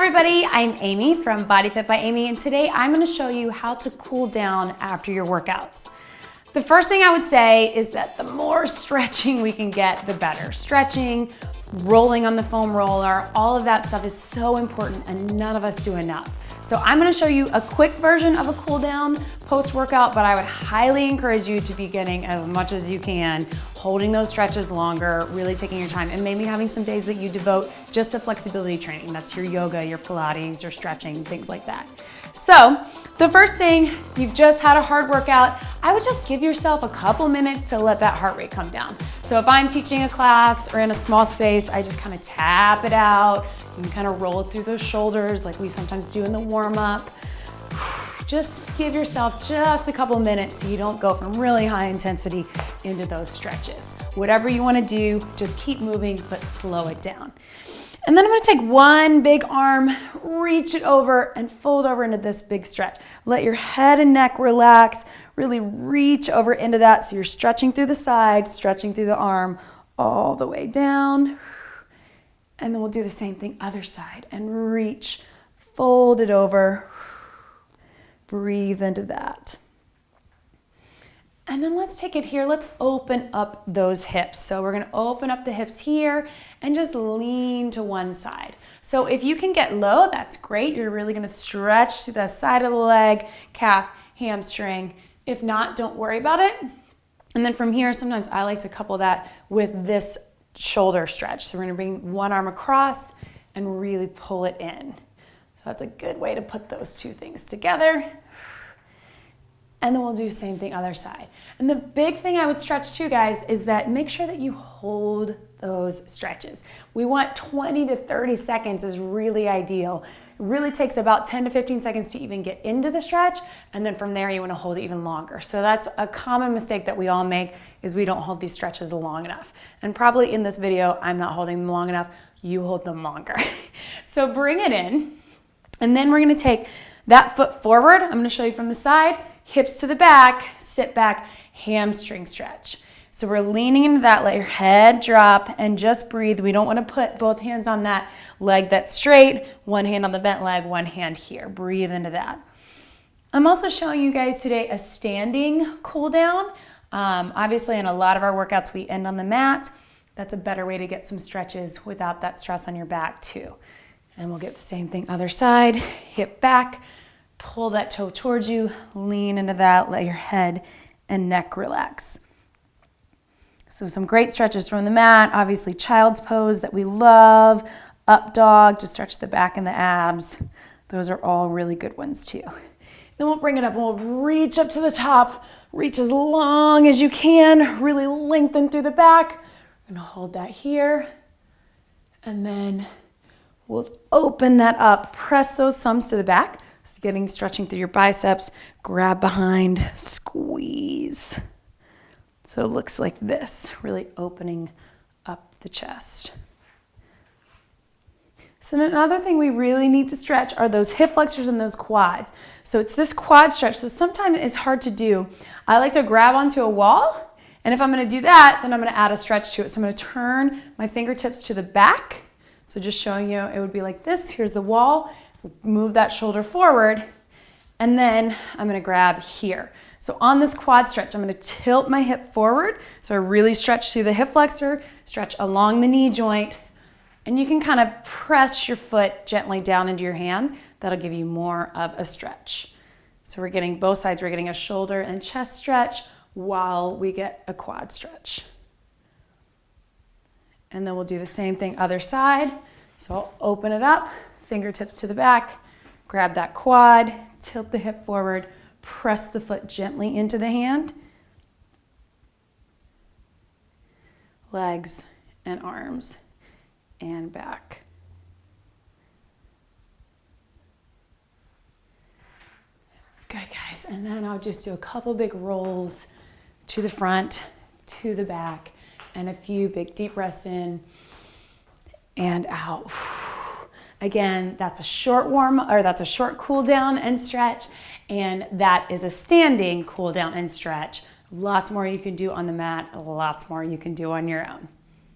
everybody, I'm Amy from Body Fit by Amy, and today I'm going to show you how to cool down after your workouts. The first thing I would say is that the more stretching we can get, the better. Stretching, rolling on the foam roller, all of that stuff is so important and none of us do enough. So I'm going to show you a quick version of a cool down post-workout, but I would highly encourage you to be getting as much as you can, holding those stretches longer, really taking your time, and maybe having some days that you devote just to flexibility training. That's your yoga, your Pilates, your stretching, things like that. So the first thing is you've just had a hard workout, I would just give yourself a couple minutes to let that heart rate come down. So if I'm teaching a class or in a small space, I just kind of tap it out. You can kind of roll it through those shoulders like we sometimes do in the warm-up. Just give yourself just a couple minutes so you don't go from really high intensity into those stretches. Whatever you want to do, just keep moving, but slow it down. And then I'm going to take one big arm, reach it over and fold over into this big stretch. Let your head and neck relax, really reach over into that so you're stretching through the side, stretching through the arm all the way down. And then we'll do the same thing other side and reach, fold it over, breathe into that. And then let's take it here, let's open up those hips. So we're gonna open up the hips here and just lean to one side. So if you can get low, that's great. You're really gonna stretch to the side of the leg, calf, hamstring. If not, don't worry about it. And then from here, sometimes I like to couple that with this shoulder stretch. So we're gonna bring one arm across and really pull it in. So that's a good way to put those two things together. And then we'll do the same thing other side. And the big thing I would stretch too, guys, is that make sure that you hold those stretches. We want 20 to 30 seconds is really ideal. It really takes about 10 to 15 seconds to even get into the stretch. And then from there, you want to hold it even longer. So that's a common mistake that we all make is we don't hold these stretches long enough. And probably in this video, I'm not holding them long enough. You hold them longer. So bring it in. And then we're going to take that foot forward. I'm going to show you from the side. Hips to the back, sit back, hamstring stretch. So we're leaning into that, let your head drop and just breathe. We don't want to put both hands on that leg that's straight, one hand on the bent leg, one hand here. Breathe into that. I'm also showing you guys today a standing cool down. Obviously in a lot of our workouts we end on the mat. That's a better way to get some stretches without that stress on your back too. And we'll get the same thing other side, hip back. Pull that toe towards you, lean into that, let your head and neck relax. So some great stretches from the mat, obviously child's pose that we love, up dog to stretch the back and the abs. Those are all really good ones too. Then we'll bring it up and we'll reach up to the top, reach as long as you can, really lengthen through the back. We're gonna hold that here and then we'll open that up, press those thumbs to the back. Stretching through your biceps, grab behind, squeeze. So it looks like this, really opening up the chest. So another thing we really need to stretch are those hip flexors and those quads. So it's this quad stretch that sometimes is hard to do. I like to grab onto a wall, and if I'm gonna do that, then I'm gonna add a stretch to it. So I'm gonna turn my fingertips to the back. So just showing you, it would be like this. Here's the wall. Move that shoulder forward, and then I'm gonna grab here. So on this quad stretch, I'm gonna tilt my hip forward, so I really stretch through the hip flexor, stretch along the knee joint, and you can kind of press your foot gently down into your hand. That'll give you more of a stretch. So we're getting both sides, we're getting a shoulder and chest stretch while we get a quad stretch. And then we'll do the same thing other side. So I'll open it up, fingertips to the back, grab that quad, tilt the hip forward, press the foot gently into the hand, legs and arms and back. Good, guys. And then I'll just do a couple big rolls to the front, to the back, and a few big deep breaths in and out. Again, that's a short cool down and stretch, and that is a standing cool down and stretch. Lots more you can do on the mat, lots more you can do on your own.